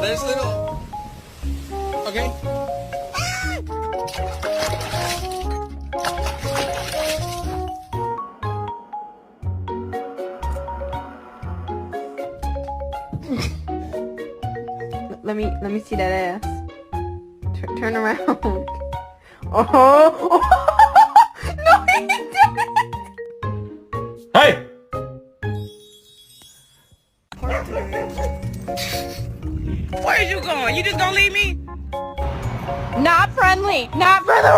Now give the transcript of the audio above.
There's little. Okay. Let me see that ass. Turn around. Oh, no, he didn't. Hey! Where you going? You just gonna leave me? Not friendly. Not friendly.